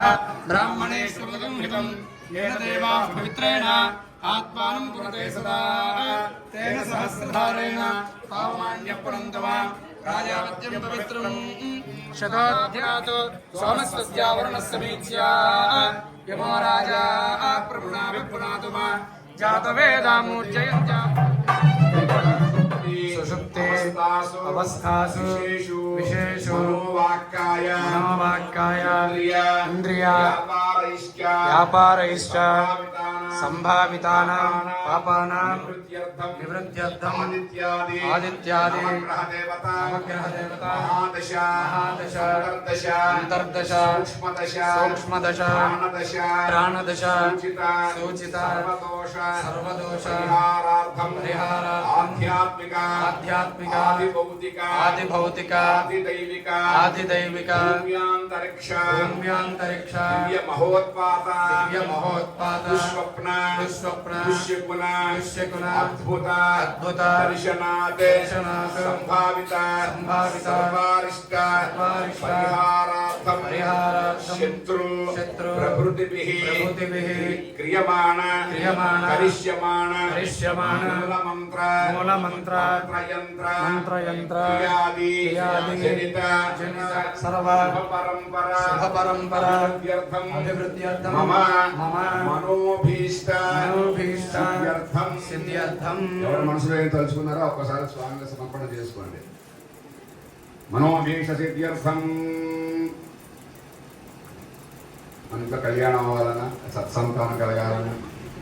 ब्राह्मणेश्वरं हितं येन देवाः पवित्रेण आत्मानं कुरुते सदा तेन सहस्रधारेण पावमान्यपुरन्तव राजावत्यं पवित्रं शतोऽध्यात् सोमस्य वरुणस्य वीच्या यमो राजा प्रभुना विपुनातु मा जातवेदामूर्जयन्त्या सुषुप्ते अवस्थासु विशेषु मनोवाक्काय इंद्रिया व्यापारैश्च संभावितानां पापानां निवृत्त्यर्थम् आदित्यादि नवग्रहदेवता महादश अंतर्दश सूक्ष्मदश प्राणदश सूचिता सर्वदोष परिहारार्थम् आध्यात्मिक आदिभौतिक आदिदैविक भूम्यांतरिक्ष दिव्यमहोत्पात दुष्स्वप्न दुष्यगुण अद्भुत दर्शनात् संभावित सर्वारिष्ट परिहारार्थं शत्रु प्रभृतिभिः क्रियमाण करिष्यमाण मूलमंत्र मंत्रयंत्र जनित सर्व परंपरा अभिवृद्ध्यर्थं मम मनोभीष्ट सिद्ध्यर्थं ఎవరు మనసులో ఏం తలుచుకున్నారో ఒక్కసారి స్వామికి సమర్పణ చేసుకోండి. మనోభీష్ట సిద్ధ్యర్థం మనకు కళ్యాణం అవ్వాలన్నా సత్సంతానం కలగాలన్నా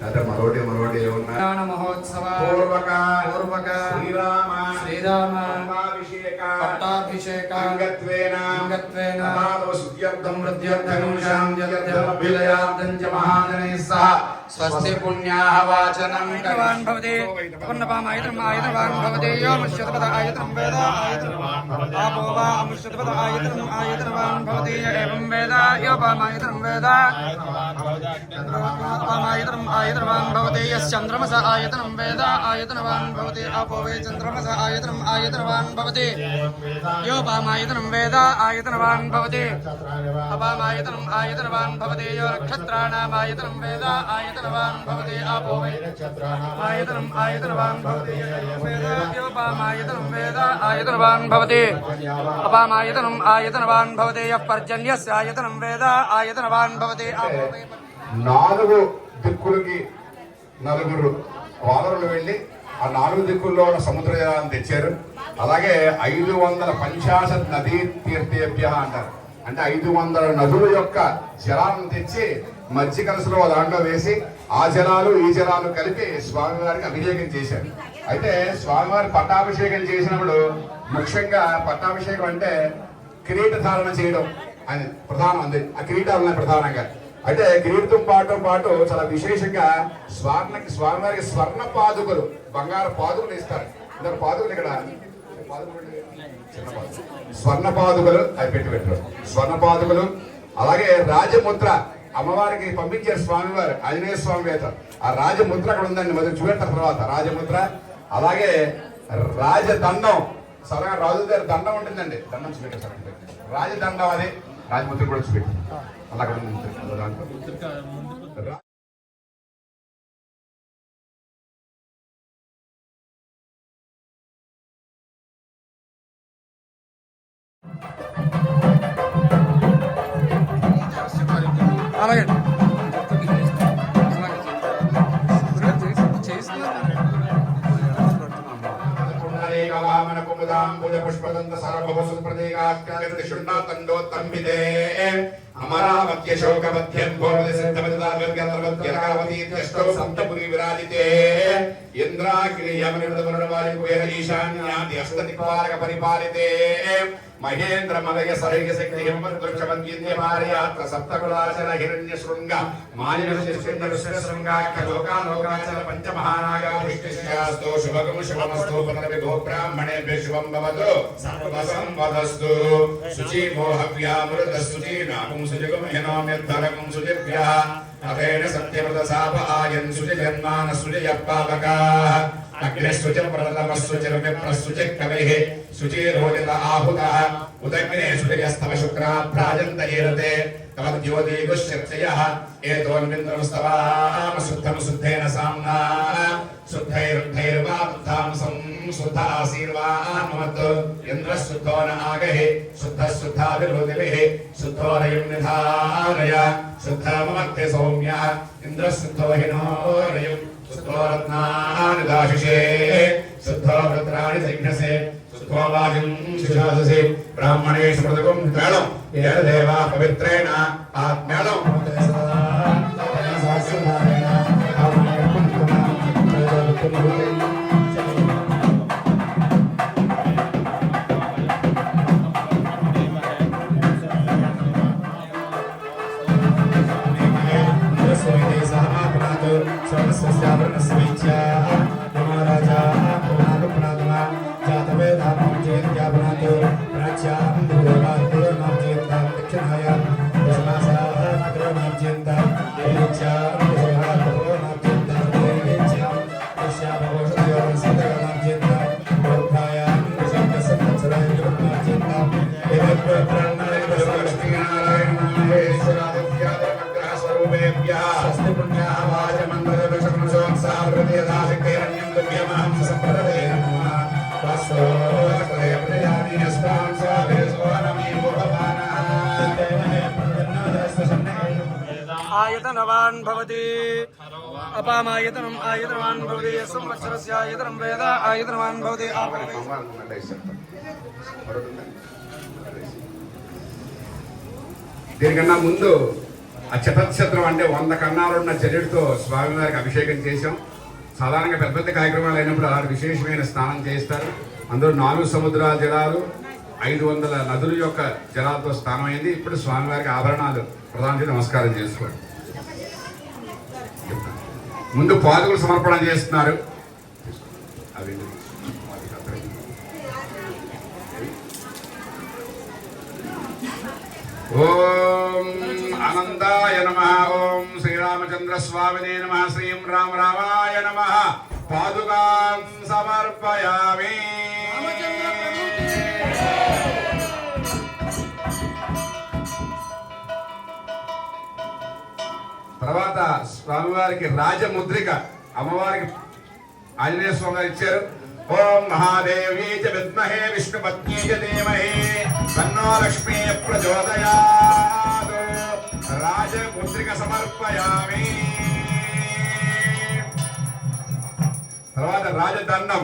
లేదా మరోటి ఏమన్నా మహోత్సవ పూర్వక శ్రీరామ పట్టాభిషేక అంగత్వేన శుద్ధ్యర్థం వృద్ధ్యర్థం శాంత్యర్థమభిలయార్థం చ మహాజనైః సహ స్వస్తి పుణ్యాః వాచనం కర్వాన్ భవతి పూర్ణపామాయతనం ఆయతనవాన్ భవతి యో ముష్యతపద ఆయతనం వేద ఆయతనవాన్ భవతి ఆపో వా ముష్యతపద ఆయతనం ఆయతనవాన్ భవతి ఏవం వేద యో పామాయతనం వేద పామాయతనం ఆయతనవాన్ భవతి యశ్చంద్రమస ఆయతనం వేద ఆయతనవాన్ భవతి ఆపో వే చంద్రమస ఆయతనం ఆయతనవాన్ భవతి यो पामायतनं वेद आयतनवान् भवति अपामायतनं आयतनवान् भवति यो नक्षत्राणाम् आयतनं वेद आयतनवान् भवति आपो वै नक्षत्राणाम् आयतनवान् भवति वेद यो पामायतनं वेद आयतनवान् भवति अपामायतनं आयतनवान् भवति यः पर्जन्यस्य आयतनं वेद आयतनवान् भवति आपो वै నాలుగు దిక్కులకి నలుగురు వానరులు వెళ్ళి ఆ నాలుగు దిక్కుల్లో ఉన్న సముద్ర జలాన్ని తెచ్చారు. అలాగే 550 నదీ తీర్థేభ్య అంటారు. అంటే 500 నదుల యొక్క జలాలను తెచ్చి మధ్య కలసలో దాంట్లో వేసి ఆ జలాలు ఈ జలాలు కలిపి స్వామివారికి అభిషేకం చేశారు. అయితే స్వామివారి పట్టాభిషేకం చేసినప్పుడు ముఖ్యంగా పట్టాభిషేకం అంటే కిరీట ధారణ చేయడం అని ప్రధానం అంది. ఆ కిరీటాలనే ప్రధానంగా అంటే కిరీటం పాటు చాలా విశేషంగా స్వామివారికి స్వర్ణ పాదుకలు బంగారు పాదుకలు ఇస్తారు. పాదుకలు ఇక్కడ స్వర్ణ పాదుకలు అవి పెట్టారు. స్వర్ణ పాదుకలు అలాగే రాజముద్ర అమ్మవారికి పంపించారు స్వామివారు ఆంజనేయ స్వామి వేత. ఆ రాజముద్ర అక్కడ ఉందండి, మొదటి చూపెడతారు తర్వాత రాజముద్ర. అలాగే రాజదండం సరగా రాజు దగ్గర దండం ఉంటుందండి, దండం చూపెట్టారు సార్. రాజదండం అది రాజముద్ర కూడా చూపెట్టారు. అలా అక్కడ అలాగే అమరావత్య శోకమధ్యం భోమది సిద్ధమతిదాగర్గంతర్వత్యరావతీత్యష్టౌ సప్తపురి విరాజితే ఇంద్రాగ్ని యమనిర్దమరుణవాలి కుబేర ఈశాన్యాది అష్టదిక్పాలక పరిపాలితే మహేంద్ర మలయ సరైక శక్తి హిమవృక్షమద్యమార్యాత్ర సప్తకులాచర హిరణ్య శృంగ మాన్యశృంగాక్షలోకాలోకాచర పంచమహానాగా పుష్టిశ్యాస్తో శుభగం శుభమస్తు పునర్విభో బ్రాహ్మణేభ్య శుభం భవతు సర్వసంపదస్తు శుచి మోహవ్యామృత శుచి నామం సుజగం హినోమ్యద్ధరకం సుజిభ్యః అతేన సత్యమృత సాప ఆయన్ సుజ జన్మాన సుజయ పావకాః అగ్నిస్సుచ ప్రథమస్సుచ విప్రస్సుచ కవిః శుచిరోజిత ఆహుతః ఉదగ్నే సుజయస్తవ శుక్రా భ్రాజంత ఏరతే कवद्योतिगुश्चर्चयः एतोन्विन्द्रमस्तवाम शुद्धं शुद्धेन साम्ना शुद्धैर्वामथांसं शुद्ध आशीर्वान्मत् इन्द्रः शुद्धो न आगहि शुद्धः शुद्धाभिरुदिभिः शुद्धोरयं निधारय शुद्धममर्थे सौम्यः इन्द्रः शुद्धो हिनोरयं शुद्धो रत्नानि दाशिषे शुद्धो रुद्राणि जिघ्नसे शुद्धो वाजिं शुशाससे ब्राह्मणेषु मृदुगुं मेळं ये देवा पवित्रेण आत्मेळं आयतनवान् भवति अपामायतनम् आयतनवान् भवति संवत्सरस्य आयतनं वेद आयतनवान् भवति దీనికన్నా ముందు ఆ చతచ్ఛత్రం అంటే 100 కన్నాలున్న చర్యలతో స్వామివారికి అభిషేకం చేశాం. సాధారణంగా పెద్ద పెద్ద కార్యక్రమాలు అయినప్పుడు అలాంటి విశేషమైన స్నానం చేస్తారు. అందులో 4 సముద్రాల జలాలు 500 నదుల యొక్క జలాలతో స్నానం అయింది. ఇప్పుడు స్వామివారికి ఆభరణాలు ప్రధాన నమస్కారం చేసుకోండి. ముందు పాదుకలు సమర్పణ చేస్తున్నారు. అవి ఓం అనంతాయ నమః ఓం శ్రీరామచంద్ర స్వామినే నమః శ్రీం రామ రామాయ నమః పాదుకాం సమర్పయామి. తర్వాత స్వామివారికి రాజముద్రిక అమ్మవారికి ఆంజనేయ స్వామి గారు ఇచ్చారు. ఓం మహాదేవి చ విద్మహే విష్ణుపత్ని చ ధీమహి తన్నో లక్ష్మీ ప్రచోదయాత్. రాజముద్రిక సమర్పయామి. తర్వాత రాజదండం.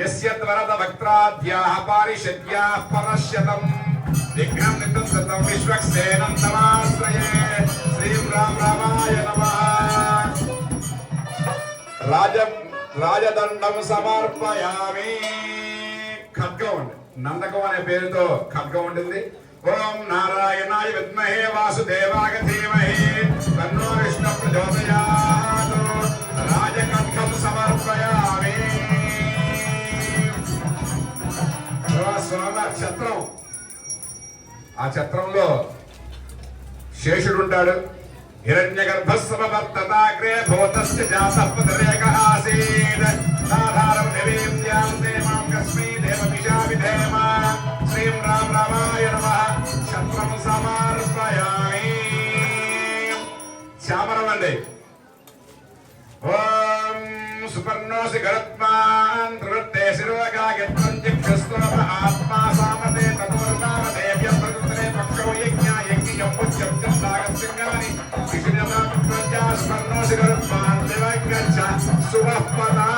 యస్య త్వరద వక్త్రాద్యాః పారిషద్యాః పరశ్యతం విఘ్నం నితంతం విశ్వక్సేనం తమాశ్రయే శ్రీం రామ రామాయ నమః. రాజదండం సమర్పయామి. ఖడ్గం ఉంది, నందకం అనే పేరుతో ఖడ్గం ఉంటుంది. ఓం నారాయణాయ విద్మహే వాసుదేవాయ ధీమహి తన్నో విష్ణు ప్రచోదయాత్. రాజఖడ్గం సమర్పయామి. స్వామి ఛత్రం. ఆ ఛత్రంలో శేషుడు ఉంటాడు. హిరణ్యగర్భస్సమవర్తతాగ్రే భూతస్య జాతః పుత్రేకః ఆసీత్. సాధారం నివేద్యాం దేవాం కస్మై దేవమిషా విధేమ. శ్రీం రామ రామాయ నమః. ఛత్రం సమర్పయామి. శ్యామరం అండి. ఓం సుపర్ణోసి గరుత్మాన్ త్రివృత్తే శిరోగాయత్రం జిక్షుస్తోమ ఆత్మా సామతే తతోర్నామ దేవ్య ప్రకృతే పక్షో యజ్ఞా యజ్ఞం పుత్యం నాగసింగమని విష్ణుమా స్పర్ణోసి గరుత్మాన్ దివగచ్చ సువఃపదా.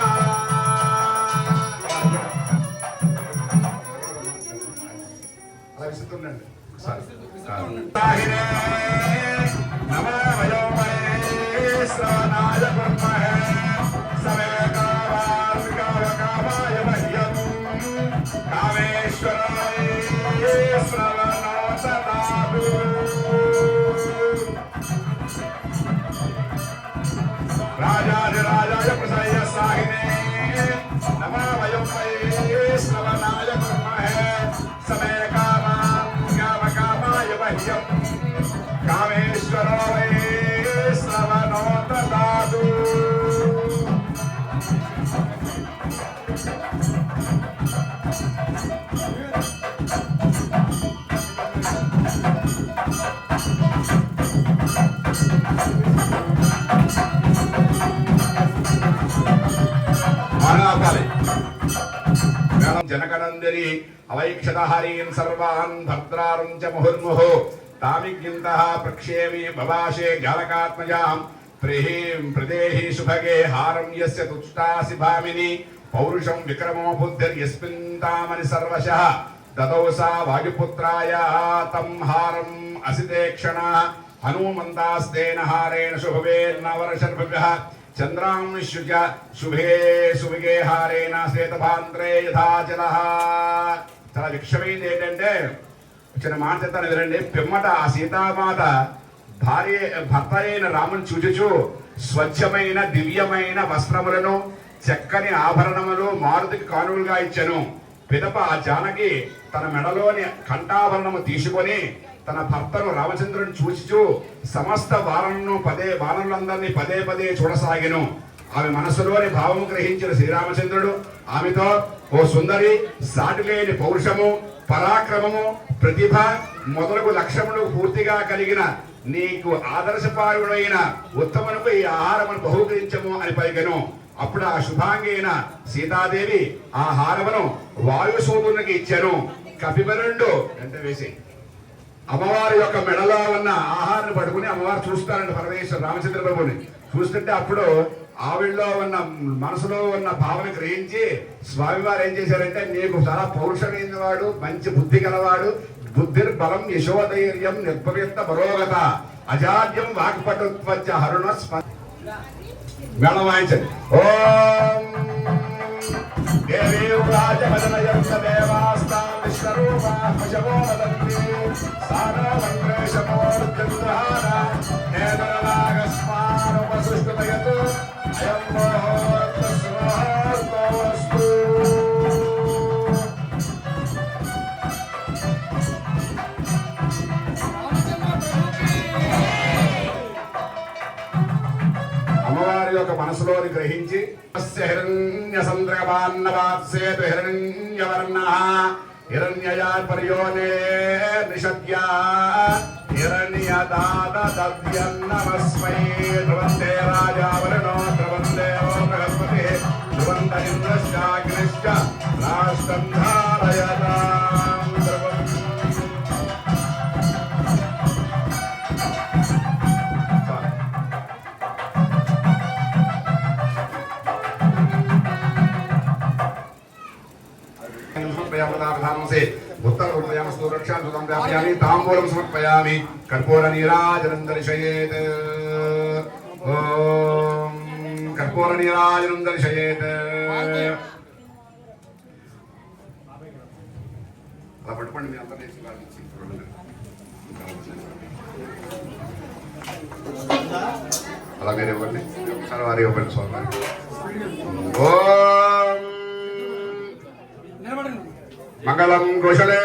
అలా విసుతుండండి ఒకసారి. నమో శ్రవణాయ బ్రహ్మహే సమేకాయ మహ్యం కామేశ్వరాయ శ్రవణోతనాదు. రాజాధిరాజాయ ప్రసయ్య సాహినే నమో వయం శ్రవణాయ బ్రహ్మహే సమేకాయ మహ్యం కామేశ్వరాయ శ్రవణోతనాదు. जनकनंदिनी अवैक्षतहरीन् सर्वान् भद्रारं च मुहुर्मुहुः तामिग्यन्तः प्रक्षेमि भवाशे जालकात्मजां प्रेहीं प्रदेहि सुभगे हारं यस्य तुष्टासि भामिनि पौरुषं विक्रमो बुद्धिर्यस्मिन् तामनि सर्वशः ददौ सा वायुपुत्राय तं हारम् असिते क्षणः हनुमन्तास्तेन हारेण शुभवेर्नवरशर्भव्यः चन्द्रां शुच शुभे सुविगे हारेण శ్వేతభాంత్రే యథా జలః. చాలా విక్షమైంది ఏంటంటే చిన్న మాట చెప్తాను ఎదురండి. పిమ్మట ఆ సీతామాత భర్త అయిన రాముని చూచుచు స్వచ్ఛమైన దివ్యమైన వస్త్రములను చక్కని ఆభరణములు మారుతికి కానుకలుగా ఇచ్చెను. పిదప ఆ జానకి తన మెడలోని కంఠాభరణము తీసుకొని తన భర్తను రామచంద్రుని చూచుచు సమస్త వానరులందరినీ పదే పదే చూడసాగెను. ఆమె మనసులోని భావము గ్రహించిన శ్రీరామచంద్రుడు ఆమెతో, ఓ సుందరి, సాటిలేని పౌరుషము, పరాక్రమము, ప్రతిభ మొదలగు లక్ష్యములు పూర్తిగా కలిగిన నీకు ఆదర్శపారుడైన ఉత్తమునకు ఈ ఆహారమును బహుకరించము అని పలికెను. అప్పుడు ఆ శుభాంగి అయిన సీతాదేవి ఆ హారమును వాయుసూదునికి ఇచ్చాను. కపివరుడు వెంట వేసి అమ్మవారి యొక్క మెడలో ఉన్న ఆహారాన్ని పట్టుకుని అమ్మవారు చూస్తారండి. పరమేశ్వర రామచంద్ర ప్రభుని చూస్తుంటే అప్పుడు ఆవిడలో ఉన్న మనసులో ఉన్న భావన గ్రహించి స్వామివారు ఏం చేశారంటే, నీకు చాలా పౌరుషమైన వాడు, మంచి బుద్ధి గలవాడు, బుద్ధిర్ బలం యశోధైర్యం నిర్భవ్యత బరోగత అజాడ్యం వాక్పటుత్వచ్చ హరుణ మేళం వాయించండి. ఓం దేవీ రాజభజనయంత దేవాస్తాం విశ్వరూపా పశవో వదంతి సారవంగ్రేశమోర్జంద్రహార నేదరనాగస్మానుపసుష్టుతయతు అయం ముహూర్త సుముహూర్తోస్తు. అమ్మవారి యొక్క మనసులోని గ్రహించి హిరణ్య సంద్రగమాన్నవాత్సేతు హిరణ్యవర్ణః హిరణ్యయా పర్యోనే నిషద్యా హిరణ్యదాదద్యన్నమస్మై ధ్రువందే రాజావరుణో ధ్రువందేవో బృహస్పతి ధ్రువంత ఇంద్రశ్చాగ్నిశ్చ రాష్ట్రం ధారయతాం ధ్రువం. उत्तरपूर्वयामस्तु रक्षां सुतं व्यापयामि ताम्बूलं समर्पयामि कर्पूरनीराजनं दर्शयेत्. ॐ कर्पूरनीराजनं दर्शयेत्. అలా పట్టుకోండి మీ అందరినీ అలా మీరు ఇవ్వండి ఒకసారి వారి ఇవ్వండి స్వామి. ఓం మంగళం కుశలే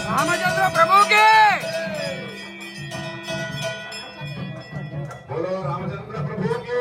రామచంద్ర ప్రభుకి బోలో రామచంద్ర ప్రభుకి.